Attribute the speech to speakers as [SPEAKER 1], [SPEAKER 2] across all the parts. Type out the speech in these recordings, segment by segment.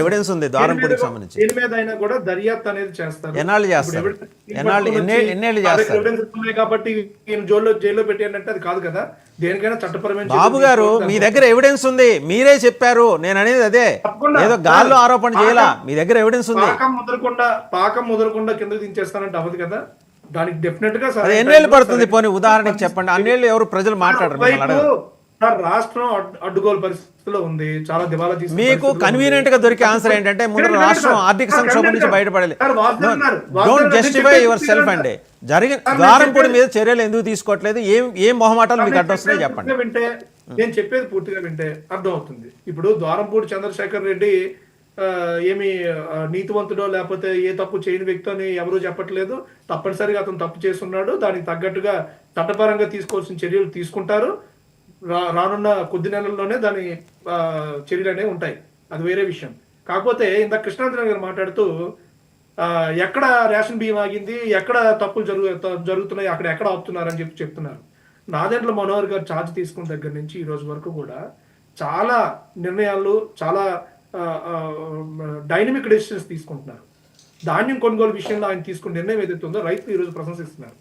[SPEAKER 1] Evidence ఉంది ద్వారంపూడికి సంబంధించి.
[SPEAKER 2] దీని మీద అయినా కూడా దర్యాప్తు అనేది చేస్తారు.
[SPEAKER 1] ఎన్నాళ్ళు చేస్తారు? ఎన్నేళ్ళు చేస్తారు?
[SPEAKER 2] కాబట్టి జైల్లో పెట్టానంటే అది కాదు కదా. దేనికైనా చట్టపరమైన.
[SPEAKER 1] బాబు గారు మీ దగ్గర ఎవిడెన్స్ ఉంది, మీరే చెప్పారు. నేను అనేది అదే, ఏదో గాల్లో ఆరోపణ చేయాలా. మీ దగ్గర ఎవిడెన్స్ ఉంది.
[SPEAKER 2] పాకం ముదరకుండా కిందకి దించేస్తానంటే అవ్వదు కదా. దానికి డెఫినెట్ గా
[SPEAKER 1] ఎన్నేళ్ళు పడుతుంది? పోనీ ఉదాహరణకి చెప్పండి. అన్నేళ్ళు ఎవరు ప్రజలు మాట్లాడరు.
[SPEAKER 2] రాష్ట్రం అడ్డుగోలు పరిస్థితిలో ఉంది, చాలా దివాలా తీసి.
[SPEAKER 1] మీకు కన్వీనియంట్ గా దొరికే ఆన్సర్ ఏంటంటే ముందు రాష్ట్రం ఆర్థిక సంక్షోభం నుంచి బయటపడాలి. డోంట్ జస్టిఫై యువర్ సెల్ఫ్ అండి. జరిగిన ద్వారంపూడి మీద చర్యలు ఎందుకు తీసుకోవట్లేదు? ఏం మొహమాటాలు మీకు అడ్డొస్తున్నాయి చెప్పండి.
[SPEAKER 2] వింటే నేను చెప్పేది పూర్తిగా వింటే అర్థం అవుతుంది. ఇప్పుడు ద్వారంపూడి చంద్రశేఖర్ రెడ్డి ఏమి నీతివంతుడో లేకపోతే ఏ తప్పు చేయని వ్యక్తి అని ఎవరూ చెప్పట్లేదు. తప్పనిసరిగా అతను తప్పు చేస్తున్నాడు. దానికి తగ్గట్టుగా చట్టపరంగా తీసుకోవాల్సిన చర్యలు తీసుకుంటారు. రానున్న కొద్ది నెలల్లోనే దాని చర్యలు అనేవి ఉంటాయి. అది వేరే విషయం. కాకపోతే ఇంత కృష్ణాంజలి గారు మాట్లాడుతూ ఎక్కడ రేషన్ బియ్యం ఆగింది, ఎక్కడ తప్పులు జరుగుతున్నాయి, అక్కడ ఎక్కడ ఆపుతున్నారు అని చెప్తున్నారు. నాదెండ్ల మనోహర్ గారు ఛార్జ్ తీసుకున్న దగ్గర నుంచి ఈ రోజు వరకు కూడా చాలా నిర్ణయాలు, చాలా డైనమిక్ డెసిషన్స్ తీసుకుంటున్నారు. ధాన్యం కొనుగోలు విషయంలో ఆయన తీసుకున్న నిర్ణయం ఏదైతే ఉందో రైతులు ఈరోజు ప్రశంసిస్తున్నారు.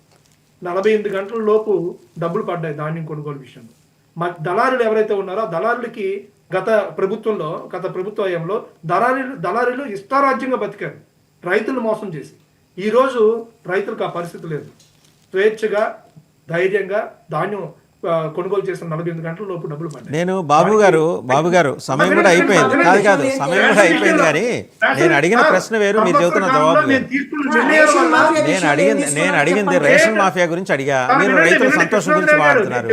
[SPEAKER 2] 48 గంటల లోపు డబ్బులు పడ్డాయి ధాన్యం కొనుగోలు విషయంలో. దళారులు ఎవరైతే ఉన్నారో దళారులకి గత ప్రభుత్వ హయాంలో దళారులు ఇష్టారాజ్యంగా బతికారు, రైతులు మోసం చేసి. ఈ రోజు రైతులకు ఆ పరిస్థితి లేదు. స్వేచ్ఛగా ధైర్యంగా ధాన్యం కొనుగోలు చేసిన 48 గంటల లోపు డబ్బులు పడ్డాయి.
[SPEAKER 1] నేను బాబు గారు సమయం కూడా అయిపోయింది. కాదు సమయం కూడా అయిపోయింది. కానీ నేను అడిగిన ప్రశ్న వేరు, మీరు చెబుతున్న జవాబు వేరు. నేను అడిగింది రేషన్ మాఫియా గురించి అడిగా, మీరు రైతుల సంతోషం గురించి మాట్లాడుతున్నారు.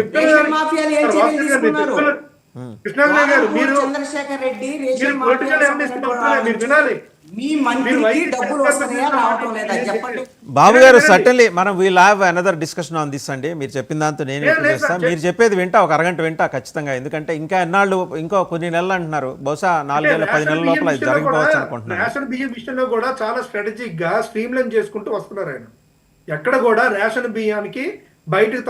[SPEAKER 3] చంద్రశేఖర్ రెడ్డి
[SPEAKER 1] బాబు గారు సర్టన్లీ మనం we'll have another discussion on this అండి. మీరు చెప్పిన దాంతో నేను చేస్తాను. మీరు చెప్పేది వింటా, ఒక అరగంట వింటా ఖచ్చితంగా. ఎందుకంటే ఇంకా ఎన్నాళ్ళు, ఇంకో కొన్ని నెలలు అంటున్నారు, బహుశా 4 ఏళ్ళ 10 నెలల లోపల జరిగిపోవచ్చు అనుకుంటున్నాను.
[SPEAKER 2] రేషన్ బియ్యం విషయంలో కూడా చాలా స్ట్రాటజిక్ గా స్ట్రీమ్ లైన్ చేసుకుంటూ వస్తున్నారు ఆయన. ఎక్కడ కూడా రేషన్ బియ్యానికి బయటకు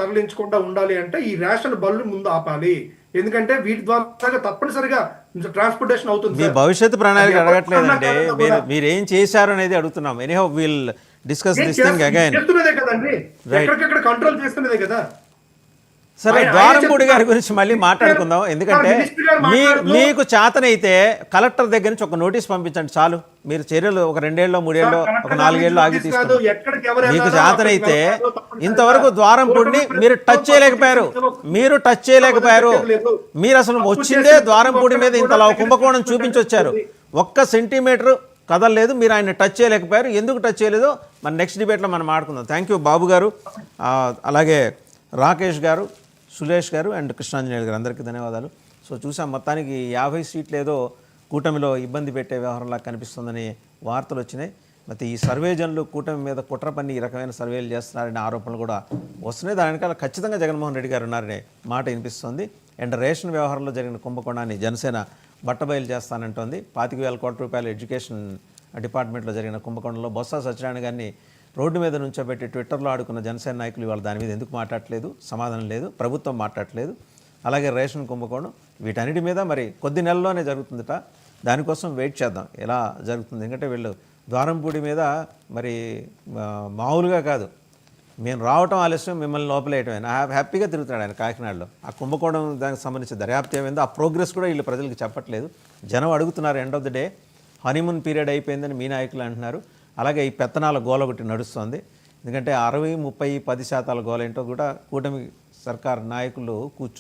[SPEAKER 2] తరలించకుండా ఉండాలి అంటే ఈ రేషన్ బళ్ళు ముందు ఆపాలి. ఎందుకంటే వీటి ద్వారా తప్పనిసరిగా ట్రాన్స్పోర్టేషన్ అవుతుంది.
[SPEAKER 1] మీ భవిష్యత్తు ప్రణాళిక అడగట్లేదండి, మీరు ఏం చేశారు అనేది అడుగుతున్నాం. Anyhow will discuss this thing again.
[SPEAKER 2] చేస్తున్నదే కదండి, ఎక్కడికెక్కడ కంట్రోల్ చేస్తున్నదే కదా.
[SPEAKER 1] సరే, ద్వారంపూడి గారి గురించి మళ్ళీ మాట్లాడుకుందాం. ఎందుకంటే మీకు చేతనైతే కలెక్టర్ దగ్గర నుంచి ఒక నోటీస్ పంపించండి చాలు. మీరు చర్యలు ఒక 2 ఏళ్ళలో 3 ఏళ్ళలో ఒక 4 ఏళ్ళు ఆగి తీసుకుంటారు. మీకు చేతనైతే ఇంతవరకు ద్వారంపూడిని మీరు టచ్ చేయలేకపోయారు. మీరు అసలు వచ్చిందే ద్వారంపూడి మీద ఇంతలా కుంభకోణం చూపించొచ్చారు. 1 సెంటీమీటర్ కదలలేదు. మీరు ఆయన టచ్ చేయలేకపోయారు. ఎందుకు టచ్ చేయలేదో మన నెక్స్ట్ డిబేట్లో మనం మాట్లాడుకుందాం. థ్యాంక్ యూ బాబు గారు, అలాగే రాకేష్ గారు, సులేష్ గారు అండ్ కృష్ణాంజనేయులు గారు, అందరికీ ధన్యవాదాలు. సో చూసాం, మొత్తానికి 50 సీట్లు ఏదో కూటమిలో ఇబ్బంది పెట్టే వ్యవహారంలా కనిపిస్తుందని వార్తలు వచ్చినాయి. మరి ఈ సర్వేజన్లు కూటమి మీద కుట్ర పన్ని ఈ రకమైన సర్వేలు చేస్తున్నారనే ఆరోపణలు కూడా వస్తున్నాయి. దాని వెనకాల ఖచ్చితంగా జగన్మోహన్ రెడ్డి గారు ఉన్నారనే మాట వినిపిస్తుంది. అండ్ రేషన్ వ్యవహారంలో జరిగిన కుంభకోణాన్ని జనసేన బట్టబయలు చేస్తానంటోంది. 25,000 కోట్ల రూపాయల ఎడ్యుకేషన్ డిపార్ట్మెంట్లో జరిగిన కుంభకోణంలో బొత్స సత్యనారాయణ గారిని రోడ్డు మీద నుంచోబెట్టి ట్విట్టర్లో ఆడుకున్న జనసేన నాయకులు ఇవాళ దాని మీద ఎందుకు మాట్లాడట్లేదు, సమాధానం లేదు, ప్రభుత్వం మాట్లాడట్లేదు. అలాగే రేషన్ కుంభకోణం, వీటన్నిటి మీద మరి కొద్ది నెలల్లోనే జరుగుతుందట. దానికోసం వెయిట్ చేద్దాం ఎలా జరుగుతుంది. ఎందుకంటే వీళ్ళు ద్వారంపూడి మీద మరి మామూలుగా కాదు, మేము రావటం ఆలస్యం, మిమ్మల్ని లోపలేయటం. హ్యాపీగా తిరుగుతాడు ఆయన కాకినాడలో. ఆ కుంభకోణం దానికి సంబంధించి దర్యాప్తు ఏమైందో ఆ ప్రోగ్రెస్ కూడా వీళ్ళు ప్రజలకు చెప్పట్లేదు. జనం అడుగుతున్నారు. End of the day honeymoon period అయిపోయిందని మీ నాయకులు అంటున్నారు. అలాగే ఈ పెత్తనాల గోల ఒకటి నడుస్తుంది. ఎందుకంటే 60, 30, 10% గోల ఏంటో కూడా కూటమి సర్కార్ నాయకులు